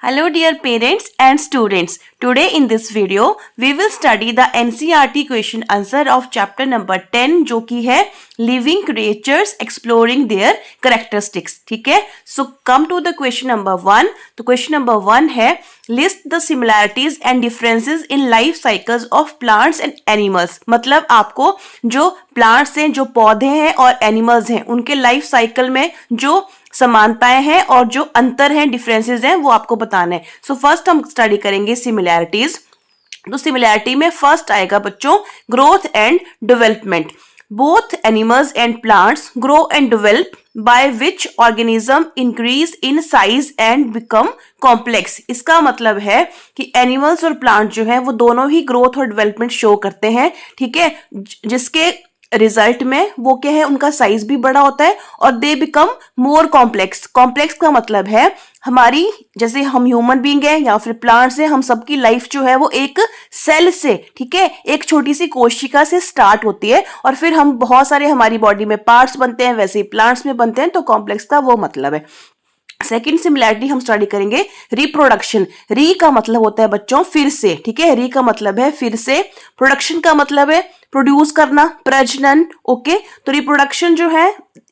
Hello dear parents and students. Today in this video we will study the NCERT question answer of chapter number 10 जो कि है Living Creatures Exploring Their Characteristics. ठीक है. So come to the question number 1. तो question number 1 है List the similarities and differences in life cycles of plants and animals. मतलब आपको जो plants हैं, जो पौधे हैं और animals हैं, उनके life cycle में जो समानताएं हैं और जो अंतर हैं, डिफरेंसेस हैं, वो आपको बताना है. सो फर्स्ट हम स्टडी करेंगे सिमिलैरिटीज. तो सिमिलैरिटी में फर्स्ट आएगा बच्चों growth and development. Both animals and plants grow and develop by which organism increase in size and become complex. इसका मतलब है कि एनिमल्स और प्लांट जो है वो दोनों ही ग्रोथ और डेवलपमेंट शो करते हैं. ठीक है, जिसके रिजल्ट में वो क्या है, उनका साइज भी बड़ा होता है और they become more complex. Complex का मतलब है हमारी, जैसे हम ह्यूमन बीइंग है या फिर प्लांट्स है, हम सबकी लाइफ जो है वो एक सेल से, ठीक है, एक छोटी सी कोशिका से स्टार्ट होती है और फिर हम बहुत सारे हमारी बॉडी में पार्ट्स बनते हैं, वैसे ही प्लांट्स में बनते हैं. तो कॉम्प्लेक्स का वो मतलब है. सेकेंड सिमिलैरिटी हम स्टडी करेंगे रिप्रोडक्शन. री का मतलब होता है बच्चों फिर से. ठीक है, री का मतलब है फिर से. प्रोडक्शन का मतलब है प्रोड्यूस करना, प्रजनन. ओके, तो रिप्रोडक्शन जो है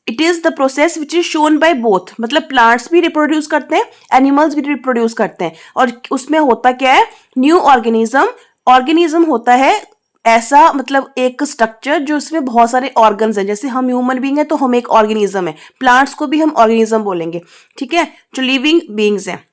it is the process which is shown by both. मतलब प्लांट्स भी रिप्रोड्यूस करते हैं, एनिमल्स भी रिप्रोड्यूस करते हैं. और उसमें होता क्या है, न्यू ऑर्गेनिज्म. ऑर्गेनिज्म होता है ऐसा, मतलब एक स्ट्रक्चर जो इसमें बहुत सारे ऑर्गन्स हैं. जैसे हम ह्यूमन बीइंग है तो हम एक ऑर्गेनिज्म है, प्लांट्स को भी हम ऑर्गेनिज्म बोलेंगे. ठीक है, जो लिविंग बीइंग्स हैं.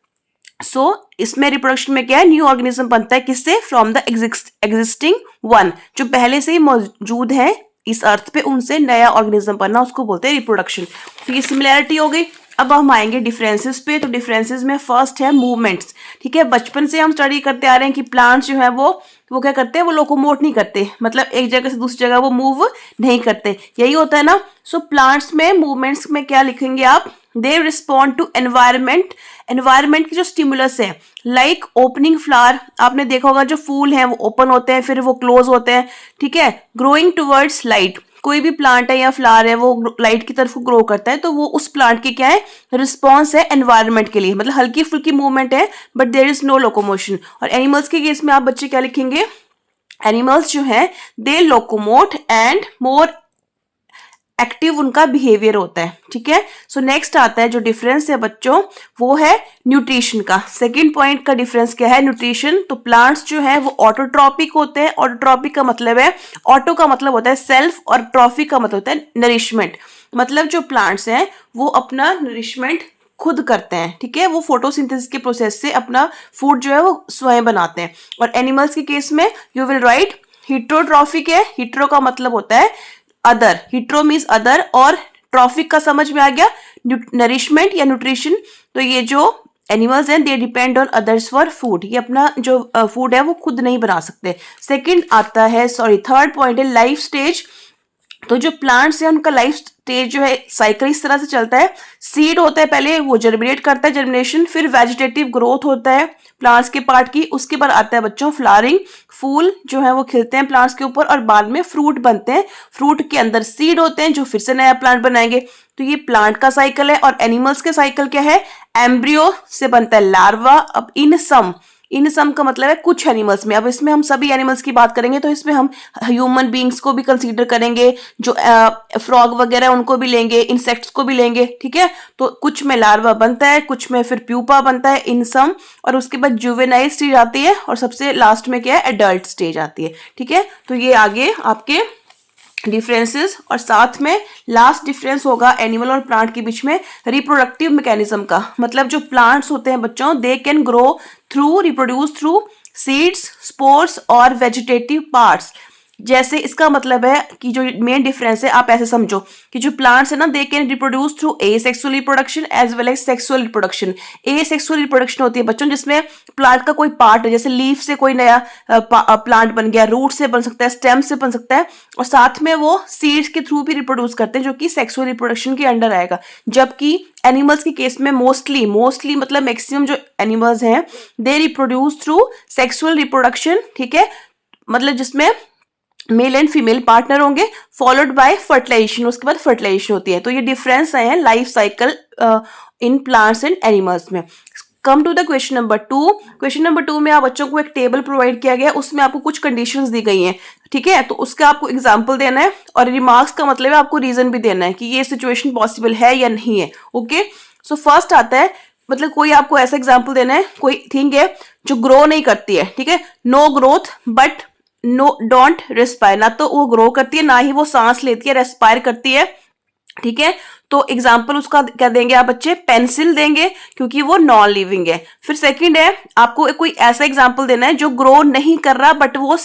सो इसमें रिप्रोडक्शन में क्या है, न्यू ऑर्गेनिज्म बनता है. किससे? From the existing one. जो पहले से ही मौजूद है इस अर्थ पे, उनसे नया ऑर्गेनिज्म बनना, उसको बोलते हैं रिप्रोडक्शन. तो ये सिमिलैरिटी हो गई. अब हम आएंगे डिफरेंसेस पे. तो डिफरेंसेस में फर्स्ट है मूवमेंट्स. ठीक है, बचपन से हम स्टडी करते आ रहे हैं कि प्लांट्स जो है वो क्या करते हैं, वो लोकोमोट नहीं करते, मतलब एक जगह से दूसरी जगह वो मूव नहीं करते. यही होता है ना. सो प्लांट्स में मूवमेंट्स में क्या लिखेंगे आप, they respond to environment. Environment की जो स्टिमुलस है, लाइक ओपनिंग फ्लावर. आपने देखा होगा जो फूल हैं वो ओपन होते हैं, फिर वो क्लोज होते हैं. ठीक है, ग्रोइंग टुवर्ड्स लाइट. कोई भी प्लांट है या फ्लावर है वो लाइट की तरफ ग्रो करता है, तो वो उस प्लांट की क्या है, रिस्पॉन्स है एनवायरनमेंट के लिए. मतलब हल्की फुल्की मूवमेंट है but there is no locomotion. और एनिमल्स के केस में आप बच्चे क्या लिखेंगे, एनिमल्स जो है they locomote and more active उनका बिहेवियर होता है. ठीक है, सो नेक्स्ट आता है जो डिफरेंस है बच्चों, वो है न्यूट्रिशन का. सेकंड पॉइंट का डिफरेंस क्या है, न्यूट्रिशन. तो प्लांट्स जो है वो ऑटोट्रॉपिक होते हैं. ऑटोट्रॉपिक का मतलब है, ऑटो का मतलब होता है सेल्फ और ट्रॉफिक का मतलब होता है नरिशमेंट. मतलब जो प्लांट्स हैं वो अपना नरिशमेंट खुद करते हैं. ठीक है, वो फोटोसिंथेसिस के प्रोसेस से अपना फूड जो है वो स्वयं बनाते हैं. और एनिमल्स के केस में यू विल राइट हिट्रोट्रॉफिक है. हिट्रो का मतलब होता है अदर, हिट्रो मीन्स अदर, और ट्रॉफिक का समझ में आ गया, नरिशमेंट या न्यूट्रिशन. तो ये जो एनिमल्स हैं they depend on others for food. ये अपना जो फूड है वो खुद नहीं बना सकते. सेकंड आता है, थर्ड पॉइंट है लाइफ स्टेज. तो जो प्लांट्स है उनका लाइफ स्टेज जो है साइकिल इस तरह से चलता है. सीड होता है पहले, वो जर्मिनेट करता है, जर्मिनेशन, फिर वेजिटेटिव ग्रोथ होता है प्लांट्स के पार्ट की. उसके बाद आता है बच्चों फ्लावरिंग. फूल जो है वो खिलते हैं प्लांट्स के ऊपर और बाद में फ्रूट बनते हैं. फ्रूट के अंदर सीड होते हैं जो फिर से नया प्लांट बनाएंगे. तो ये प्लांट का साइकिल है. और एनिमल्स के साइकिल क्या है, एम्ब्रियो से बनता है लार्वा. अब इन सम का मतलब है कुछ एनिमल्स में. अब इसमें हम सभी एनिमल्स की बात करेंगे तो इसमें हम ह्यूमन बीइंग्स को भी कंसीडर करेंगे, जो फ्रॉग वगैरह उनको भी लेंगे, इंसेक्ट्स को भी लेंगे. ठीक है, तो कुछ में लार्वा बनता है, कुछ में फिर प्यूपा बनता है, इन सम. और उसके बाद जुवेनाइल स्टेज आती है और सबसे लास्ट में क्या है, एडल्ट स्टेज आती है. ठीक है, तो ये आगे आपके डिफरेंसेस. और साथ में लास्ट डिफरेंस होगा एनिमल और प्लांट के बीच में रिप्रोडक्टिव मैकेनिज्म का. मतलब जो प्लांट्स होते हैं बच्चों, they can grow through, reproduce through seeds, spores और वेजिटेटिव पार्ट्स. जैसे इसका मतलब है कि जो मेन डिफरेंस है, आप ऐसे समझो कि जो प्लांट्स है ना, they can reproduce through asexual reproduction as well as sexual reproduction. Asexual reproduction होती है बच्चों जिसमें प्लांट का कोई पार्ट है, जैसे लीफ से कोई नया प्लांट बन गया, रूट से बन सकता है, स्टेम से बन सकता है, और साथ में वो सीड्स के थ्रू भी रिप्रोड्यूस करते हैं जो कि सेक्सुअल रिप्रोडक्शन के अंडर आएगा. जबकि एनिमल्स के केस में मोस्टली मतलब मैक्सिमम जो एनिमल्स हैं they reproduce through sexual reproduction. ठीक है, मतलब जिसमें मेल एंड फीमेल पार्टनर होंगे, फॉलोड बाय फर्टिलाइजेशन. उसके बाद फर्टिलाइजेशन होती है. तो ये डिफरेंस आए हैं life cycle in plants and animals में. Come to the question number 2। Question number 2 में आप बच्चों को एक टेबल प्रोवाइड किया गया, उसमें आपको कुछ कंडीशंस दी गई हैं, ठीक है। तो उसका आपको एग्जांपल देना है और रिमार्क्स का मतलब है आपको रीजन भी देना है कि ये सिचुएशन पॉसिबल है या नहीं है। ओके, सो फर्स्ट आता है, मतलब कोई आपको ऐसा एग्जांपल देना है, कोई थिंग है जो ग्रो नहीं करती है, ठीक है। No growth but no don't respire, ना तो वो ग्रो करती है ना ही वो सांस लेती है, रेस्पायर करती है, ठीक है। तो एग्जाम्पल उसका क्या देंगे आप बच्चे, पेंसिल देंगे क्योंकि वो नॉन लिविंग है। फिर सेकंड है, आपको कोई ऐसा एग्जाम्पल देना है जो ग्रो नहीं कर रहा बट वो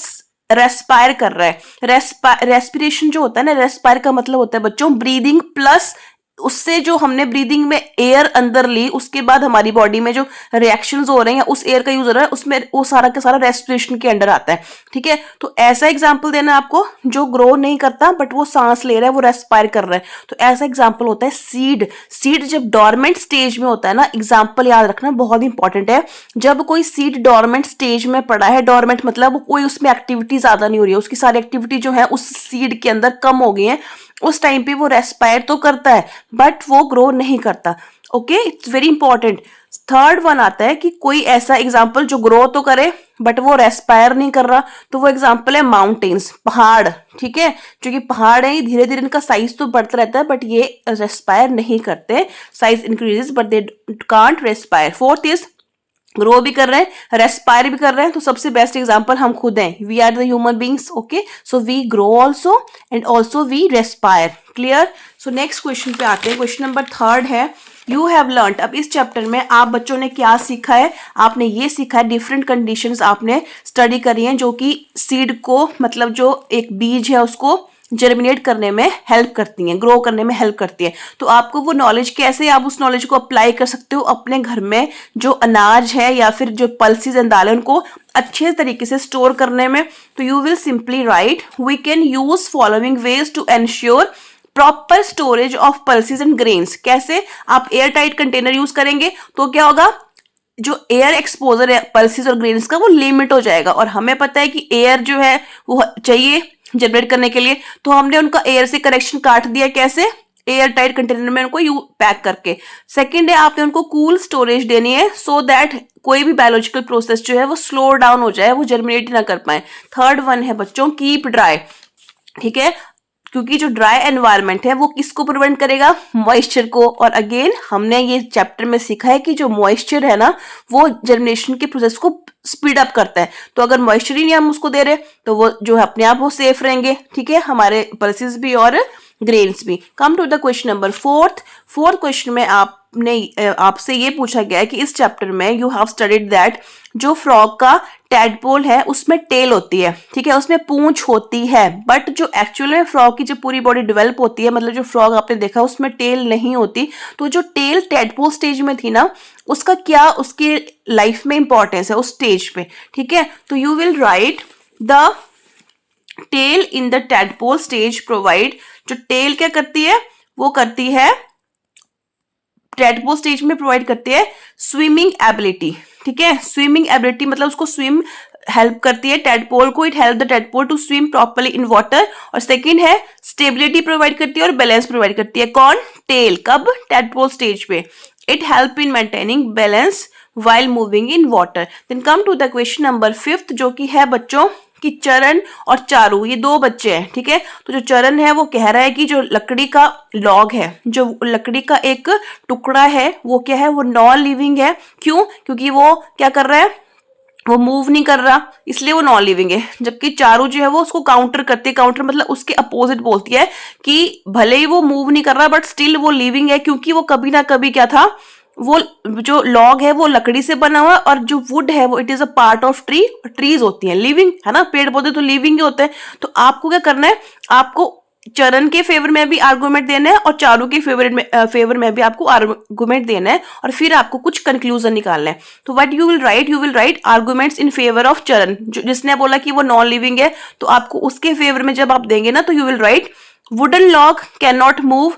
रेस्पायर कर रहा है। रेस्पिरेशन जो होता है ना, रेस्पायर का मतलब होता है बच्चों ब्रीदिंग प्लस उससे जो हमने ब्रीदिंग में एयर अंदर ली, उसके बाद हमारी बॉडी में जो रिएक्शंस हो रहे हैं उस एयर का यूज हो रहा है, उसमें वो सारा का सारा रेस्पिरेशन के अंडर आता है, ठीक है। तो ऐसा एग्जांपल देना है आपको जो ग्रो नहीं करता बट वो सांस ले रहा है, वो रेस्पायर कर रहा है। तो ऐसा एग्जांपल होता है सीड। सीड जब डोरमेंट स्टेज में होता है ना, एग्जाम्पल याद रखना बहुत इंपॉर्टेंट है, जब कोई सीड डोरमेंट स्टेज में पड़ा है, डोरमेंट मतलब कोई उसमें एक्टिविटी ज्यादा नहीं हो रही है, उसकी सारी एक्टिविटी जो है उस सीड के अंदर कम हो गई है, उस टाइम पे वो रेस्पायर तो करता है बट वो ग्रो नहीं करता। Okay, it's very important. Third one आता है कि कोई ऐसा एग्जाम्पल जो ग्रो तो करे बट वो रेस्पायर नहीं कर रहा, तो वो एग्जाम्पल है माउंटेन्स, पहाड़, ठीक है। जो कि पहाड़ है धीरे धीरे इनका साइज तो बढ़ता रहता है बट ये रेस्पायर नहीं करते, size increases but they can't respire. Fourth is grow भी कर रहे हैं, रेस्पायर भी कर रहे हैं, तो सबसे बेस्ट एग्जांपल हम खुद हैं, we are the human beings. Okay, so we grow also and also we respire. Clear. So next question पे आते हैं, क्वेश्चन नंबर 3 है, यू हैव लर्नड। अब इस चैप्टर में आप बच्चों ने क्या सीखा है, आपने ये सीखा है डिफरेंट कंडीशंस आपने स्टडी करी हैं जो कि सीड को, मतलब जो एक बीज है उसको जर्मिनेट करने में हेल्प करती हैं, ग्रो करने में हेल्प करती है। तो आपको वो नॉलेज कैसे आप उस नॉलेज को अप्लाई कर सकते हो अपने घर में, जो अनाज है या फिर जो पल्सेस एंड दालें उनको अच्छे तरीके से स्टोर करने में। तो you will simply write, we can use following ways to ensure proper storage of pulses and grains. कैसे, आप एयर टाइट कंटेनर यूज करेंगे तो क्या होगा, जो एयर एक्सपोजर है पल्सेस और ग्रेन्स का वो लिमिट हो जाएगा, और हमें पता है कि एयर जो है वो चाहिए जनरेट करने के लिए, तो हमने उनका एयर से कनेक्शन काट दिया। कैसे, एयर टाइट कंटेनर में उनको यू पैक करके। सेकंड है, आपने उनको कूल स्टोरेज देनी है सो दैट कोई भी बायोलॉजिकल प्रोसेस जो है वो स्लो डाउन हो जाए, वो जर्मिनेट ना कर पाए। थर्ड वन है बच्चों कीप ड्राई, ठीक है, क्योंकि जो ड्राई एनवायरनमेंट है वो किसको प्रिवेंट करेगा, मॉइस्चर को। और अगेन हमने ये चैप्टर में सीखा है कि जो मॉइस्चर है ना वो जर्मिनेशन के प्रोसेस को स्पीड अप करता है। तो अगर मॉइस्चर ही नहीं हम उसको दे रहे तो वो जो है अपने आप वो सेफ रहेंगे, ठीक है, हमारे पल्सेस भी और ग्रेन्स भी। Come to the question number 4। Fourth question में आपसे ये पूछा गया है कि इस चैप्टर में यू हैव स्टडीड दैट जो फ्रॉग का टैडपोल है उसमें टेल होती है, ठीक है, उसमें पूंछ होती है, बट जो एक्चुअल में फ्रॉग की जो पूरी बॉडी डेवलप होती है, मतलब जो फ्रॉग आपने देखा उसमें टेल नहीं होती। तो जो टेल टैडपोल स्टेज में थी ना, उसका क्या उसकी लाइफ में इंपॉर्टेंस है उस स्टेज पे, ठीक है। तो you will write the tail in the tadpole stage provide. जो टेल क्या करती है, वो करती है टैडपोल स्टेज में प्रोवाइड करती है स्विमिंग एबिलिटी, ठीक है। स्विमिंग एबिलिटी मतलब उसको स्विम हेल्प करती है टैडपोल को, it help the tadpole to swim properly in water. और सेकंड है स्टेबिलिटी प्रोवाइड करती है और बैलेंस प्रोवाइड करती है। कौन, टेल, कब, टैडपोल स्टेज पे। It help in maintaining balance while moving in water. Then come to the question number 5 जो कि है बच्चों कि चरण और चारू ये दो बच्चे हैं, ठीक है। तो जो चरण है वो कह रहा है कि जो लकड़ी का लॉग है, जो लकड़ी का एक टुकड़ा है वो क्या है, वो नॉन लिविंग है। क्यों, क्योंकि वो क्या कर रहा है, वो मूव नहीं कर रहा, इसलिए वो नॉन लिविंग है। जबकि चारू जो है वो उसको काउंटर करती है, काउंटर मतलब उसके अपोजिट बोलती है कि भले ही वो मूव नहीं कर रहा बट स्टिल वो लिविंग है, क्योंकि वो कभी ना कभी क्या था, वो जो लॉग है वो लकड़ी से बना हुआ है और जो वुड है वो it is a part of tree, trees होती हैं लिविंग, है ना, पेड़ पौधे तो लिविंग ही होते हैं। तो आपको क्या करना है, आपको चरण के फेवर में भी आर्गुमेंट देना है और चारू के फेवर में भी आपको आर्गुमेंट देना है, और फिर आपको कुछ कंक्लूजन निकालना है। तो what you will right arguments in favour of चरण, जिसने बोला कि वो नॉन लिविंग है, तो आपको उसके फेवर में जब आप देंगे ना तो you will right wooden log can not move,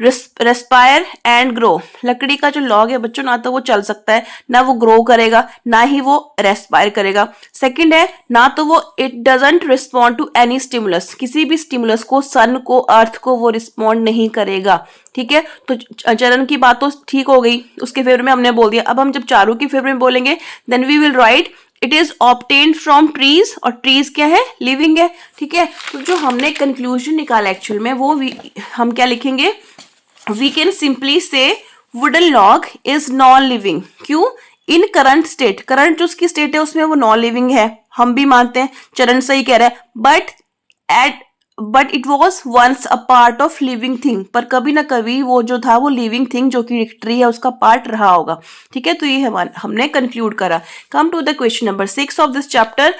respire and grow. लकड़ी का जो लॉग है बच्चों, ना तो वो चल सकता है, ना वो ग्रो करेगा, ना ही वो रेस्पायर करेगा। सेकंड है, ना तो वो it doesn't respond to any stimulus, किसी भी स्टिमुलस को, सन को, अर्थ को वो रिस्पॉन्ड नहीं करेगा। ठीक है, तो चरण की बात तो ठीक हो गई, उसके फेवर में हमने बोल दिया। अब हम जब चारों के फेवर में बोलेंगे then we will write it is obtained from trees, और ट्रीज क्या है, लिविंग है। ठीक है, तो जो हमने कंक्लूजन निकाला एक्चुअल में वो हम क्या लिखेंगे, वी कैन सिंपली से wooden log is non living. क्यों, इन करंट स्टेट, करंट जो उसकी स्टेट है उसमें वो नॉन लिविंग है, हम भी मानते हैं, चरण सही कह रहा है। But it was once a part of living thing, पर कभी ना कभी वो जो था वो लिविंग थिंग जो कि ट्री है उसका पार्ट रहा होगा। ठीक है, तो ये हमने कंक्लूड करा। Come to the question number 6 of this chapter.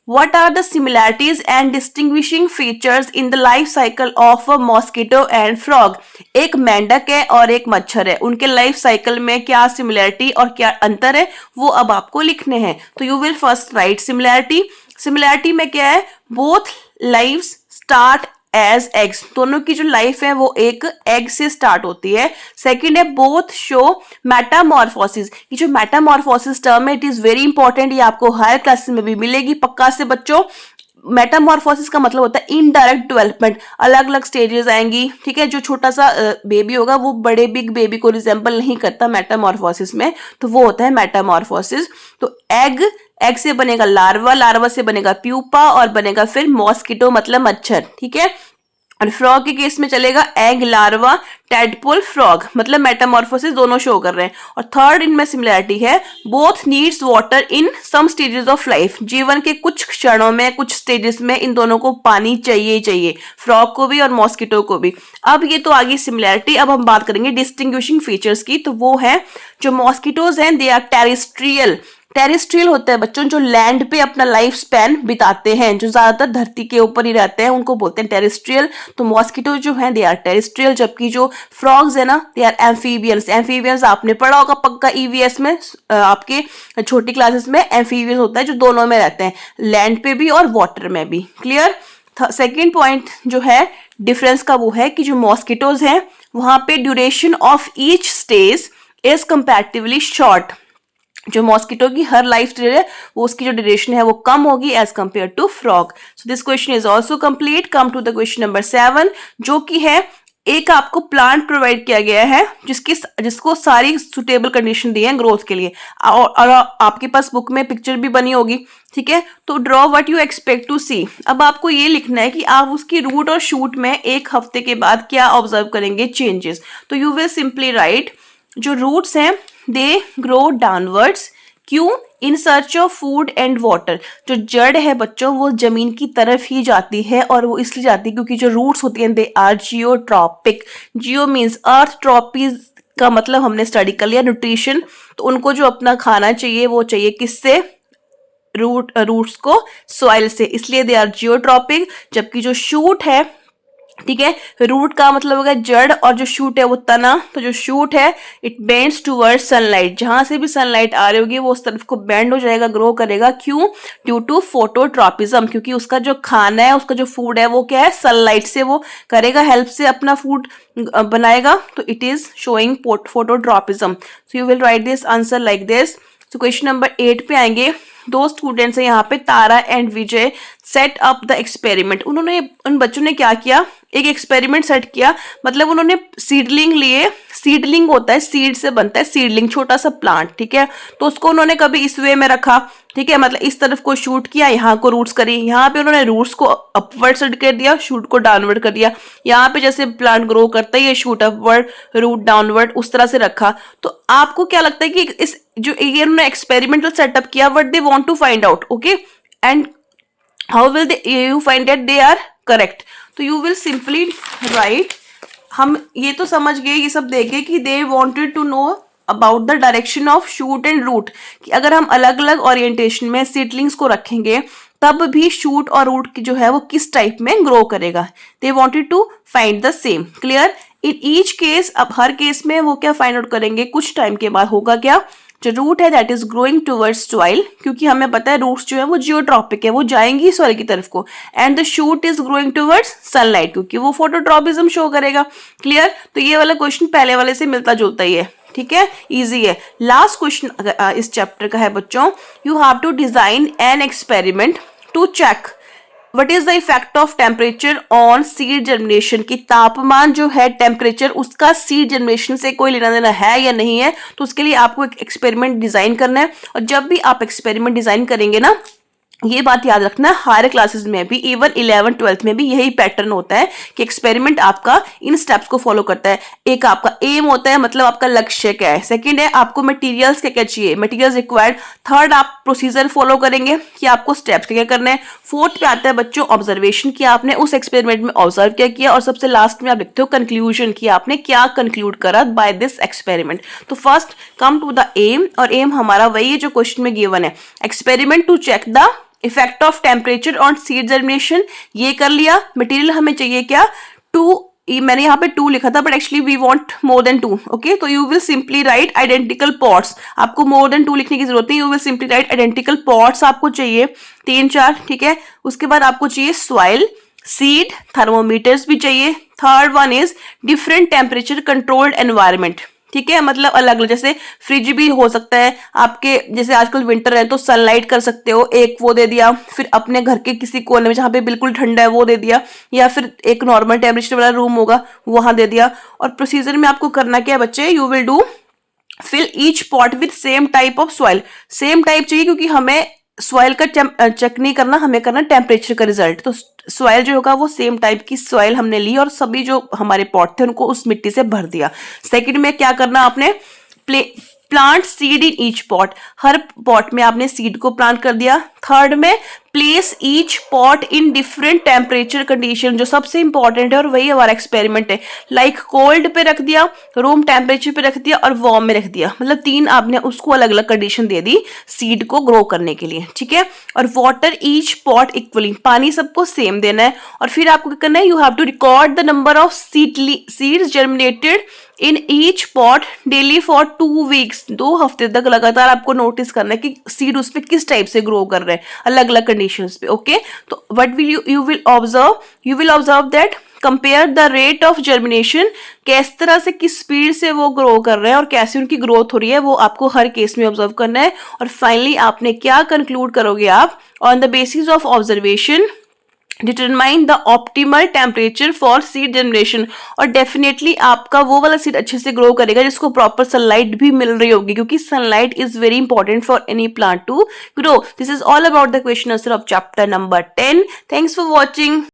What are the similarities and distinguishing features in the life cycle of a mosquito and frog? एक मेंढक है और एक मच्छर है, उनके लाइफ साइकिल में क्या सिमिलैरिटी और क्या अंतर है वो अब आपको लिखने हैं। तो you will first write similarity. Similarity में क्या है, both lives start as eggs, दोनों की जो लाइफ है वो एक एग से स्टार्ट होती है। सेकंड है, बोथ शो मेटामॉर्फोसिस। ये जो मेटामॉर्फोसिस टर्म है इट इज वेरी इंपॉर्टेंट, ये आपको हायर क्लासेस में भी मिलेगी पक्का से बच्चों। मेटामॉर्फोसिस का मतलब होता है इनडायरेक्ट डेवलपमेंट, अलग अलग स्टेजेस आएंगी। ठीक है, जो छोटा सा बेबी होगा वो बड़े बिग बेबी को रिजेंबल नहीं करता मेटामॉर्फोसिस में, तो वो होता है मेटामॉर्फोसिस। तो एग से बनेगा लार्वा, लार्वा से बनेगा प्यूपा और बनेगा फिर मॉस्किटो मतलब मच्छर। ठीक है, और फ्रॉग के केस में चलेगा एग, लार्वा, टैडपोल, फ्रॉग, मतलब मेटामॉर्फोसिस दोनों शो कर रहे हैं। और थर्ड इनमें सिमिलरिटी है, both needs water in some stages of life, जीवन के कुछ क्षणों में, कुछ स्टेजेस में इन दोनों को पानी चाहिए चाहिए, फ्रॉग को भी और मॉस्किटो को भी। अब ये तो आ गई सिमिलरिटी, अब हम बात करेंगे डिस्टिंग्विशिंग फीचर्स की। तो वो है, जो मॉस्किटोज हैं दे आर टेरेस्ट्रियल। टेरेस्ट्रियल होता है बच्चों जो लैंड पे अपना लाइफ स्पैन बिताते हैं, जो ज्यादातर धरती के ऊपर ही रहते हैं, उनको बोलते हैं टेरेस्ट्रियल। तो मॉस्किटो जो है दे आर टेरेस्ट्रियल, जबकि जो फ्रॉग्स है ना दे आर एम्फीबियंस। एम्फीबियंस आपने पढ़ा होगा पक्का ईवीएस में, आपके छोटी क्लासेस में एम्फीबियंस होता है जो दोनों में रहते हैं, लैंड पे भी और वाटर में भी। क्लियर। सेकेंड पॉइंट जो है डिफरेंस का वो है कि जो मॉस्किटोज हैं वहां पे duration of each stage is comparatively short. जो मॉस्किटो की हर लाइफ स्टेज है वो उसकी जो ड्यूरेशन है वो कम होगी as compare to frog. So this question is also complete. Come to the question number 7, जो कि है एक आपको प्लांट प्रोवाइड किया गया है जिसको सारी सुटेबल कंडीशन दी है ग्रोथ के लिए, और आपके पास बुक में पिक्चर भी बनी होगी। ठीक है, तो draw what you expect to see. अब आपको ये लिखना है कि आप उसकी रूट और शूट में एक हफ्ते के बाद क्या ऑब्जर्व करेंगे चेंजेस। तो यू विल सिंपली राइट, जो रूट्स हैं दे ग्रो डाउनवर्ड्स। क्यों, in search of food and water. जो जड़ है बच्चों वो जमीन की तरफ ही जाती है, और वो इसलिए जाती है क्योंकि जो रूट्स होती हैं they are geotropic. Geo means earth, tropic का मतलब हमने स्टडी कर लिया न्यूट्रिशन। तो उनको जो अपना खाना चाहिए वो चाहिए किससे, रूट्स को सॉइल से, इसलिए दे आर जियोट्रॉपिक। जबकि जो शूट है, ठीक है, रूट का मतलब होगा जड़ और जो शूट है वो तना। तो जो शूट है इट बेंड्स टूवर्ड सनलाइट, जहां से भी सनलाइट आ रही होगी वो उस तरफ को बेंड हो जाएगा, ग्रो करेगा। क्यों, ड्यू टू फोटोट्रॉपिज्म, क्योंकि उसका जो खाना है, उसका जो फूड है वो क्या है, सनलाइट से वो करेगा, हेल्प से अपना फूड बनाएगा। तो it is showing phototropism. So you will write this answer like this. तो क्वेश्चन नंबर 8 पे आएंगे। दो स्टूडेंट्स हैं यहाँ पे, Tara and Vijay, set up the experiment. उन्होंने, उन बच्चों ने क्या किया, एक एक्सपेरिमेंट सेट किया। मतलब उन्होंने सीडलिंग लिए, सीडलिंग होता है सीड से बनता है सीडलिंग, छोटा सा प्लांट। ठीक है, तो उसको उन्होंने कभी इस वे में रखा, ठीक है, मतलब इस तरफ को शूट किया, यहाँ को रूट्स करी, यहाँ पे उन्होंने रूट्स को अपवर्ड सेट कर दिया, शूट को डाउनवर्ड कर दिया। यहाँ पे जैसे प्लांट ग्रो करता है ये शूट अपवर्ड, रूट डाउनवर्ड, उस तरह से रखा। तो आपको क्या लगता है कि इस जो ये उन्होंने एक्सपेरिमेंटल सेटअप किया, what they want to find out, okay, and how will you find that they are correct. तो यू विल सिंपली राइट, हम ये तो समझ गए, ये सब देखे कि they wanted to know about the direction of shoot and root, कि अगर हम अलग अलग ओरिएंटेशन में सीडलिंग्स को रखेंगे तब भी शूट और रूट की जो है वो किस टाइप में ग्रो करेगा। They wanted to find the same. Clear. In each case, अब हर केस में वो क्या फाइंड आउट करेंगे, कुछ टाइम के बाद होगा क्या, जो रूट है that is growing towards soil, क्योंकि हमें पता है रूट्स जो है वो जियोट्रॉपिक है, वो जाएंगी सॉइल की तरफ को। And the shoot is growing towards sunlight, क्योंकि वो फोटोट्रॉपिज्म शो करेगा। क्लियर? तो ये वाला क्वेश्चन पहले वाले से मिलता जुलता ही है, ठीक है, इजी है। लास्ट क्वेश्चन इस चैप्टर का है बच्चों, you have to design an experiment to check what is the effect of temperature on seed germination, की तापमान जो है टेम्परेचर उसका सीड जर्मिनेशन से कोई लेना देना है या नहीं है। तो उसके लिए आपको एक एक्सपेरिमेंट डिजाइन करना है, और जब भी आप एक्सपेरिमेंट डिजाइन करेंगे ना, ये बात याद रखना, हायर क्लासेस में भी, इवन 11th 12th में भी यही पैटर्न होता है कि एक्सपेरिमेंट आपका इन स्टेप्स को फॉलो करता है। एक आपका एम होता है, मतलब आपका लक्ष्य क्या है। सेकंड है आपको मटेरियल्स क्या क्या चाहिए, मटेरियल्स रिक्वायर्ड। थर्ड आप प्रोसीजर फॉलो करेंगे कि आपको स्टेप्स क्या करने हैं। फोर्थ पे आता है बच्चों ऑब्जर्वेशन, कि आपने उस एक्सपेरिमेंट में ऑब्जर्व क्या किया। और सबसे लास्ट में आप लिखते हो कंक्लूजन, कि आपने क्या कंक्लूड करा बाय दिस एक्सपेरिमेंट। तो first come to the aim, और एम हमारा वही है जो क्वेश्चन में गिवन है, experiment to check the effect of temperature on seed germination, ये कर लिया। मटेरियल हमें चाहिए क्या, 2, मैंने यहाँ पे 2 लिखा था but actually we want more than 2, okay. तो you will simply write identical pots, आपको मोर देन 2 लिखने की जरूरत नहीं, you will simply write identical pots आपको चाहिए 3-4, ठीक है। उसके बाद आपको चाहिए सॉइल, सीड, थर्मोमीटर्स भी चाहिए। Third one is different temperature controlled environment, ठीक है, मतलब अलग अलग, जैसे फ्रिज भी हो सकता है आपके, जैसे आजकल विंटर है तो सनलाइट कर सकते हो, एक वो दे दिया। फिर अपने घर के किसी कोने में जहाँ पे बिल्कुल ठंडा है वो दे दिया, या फिर एक नॉर्मल टेम्परेचर वाला रूम होगा वहां दे दिया। और प्रोसीजर में आपको करना क्या है बच्चे, you will do fill each pot with same type of soil, same type चाहिए क्योंकि हमें सॉइल का चेक नहीं करना, हमें करना टेम्परेचर का रिजल्ट। तो सॉइल जो होगा वो सेम टाइप की सॉइल हमने ली और सभी जो हमारे पॉट थे उनको उस मिट्टी से भर दिया। सेकंड में क्या करना आपने, plant seed in each pot, her pot में आपने सीड को प्लांट कर दिया। थर्ड में place each pot in different temperature condition, जो सबसे इंपॉर्टेंट है और वही हमारा एक्सपेरिमेंट है, लाइक कोल्ड पे रख दिया, रूम टेम्परेचर पे रख दिया और वार्म में रख दिया, मतलब 3 आपने उसको अलग अलग कंडीशन दे दी सीड को ग्रो करने के लिए, ठीक है। और वाटर ईच पॉट इक्वली, पानी सबको सेम देना है। और फिर आपको क्या करना है, you have to record the number of seeds germinated in each pot daily for 2 weeks, 2 हफ्ते तक लगातार आपको नोटिस करना है कि सीड उस पर किस टाइप से ग्रो कर रहे हैं अलग अलग कंडीशंस पे, ओके। तो what will you will observe that compare the rate of germination, किस तरह से किस स्पीड से वो ग्रो कर रहे हैं और कैसे उनकी ग्रोथ हो रही है, वो आपको हर केस में ऑब्जर्व करना है। और फाइनली आपने क्या कंक्लूड करोगे आप, on the basis of observation determine the optimal temperature for seed generation. और डेफिनेटली आपका वो वाला सीड अच्छे से ग्रो करेगा जिसको प्रॉपर सनलाइट भी मिल रही होगी, क्योंकि sunlight is very important for any plant to grow. This is all about the question answer of chapter number 10। Thanks for watching.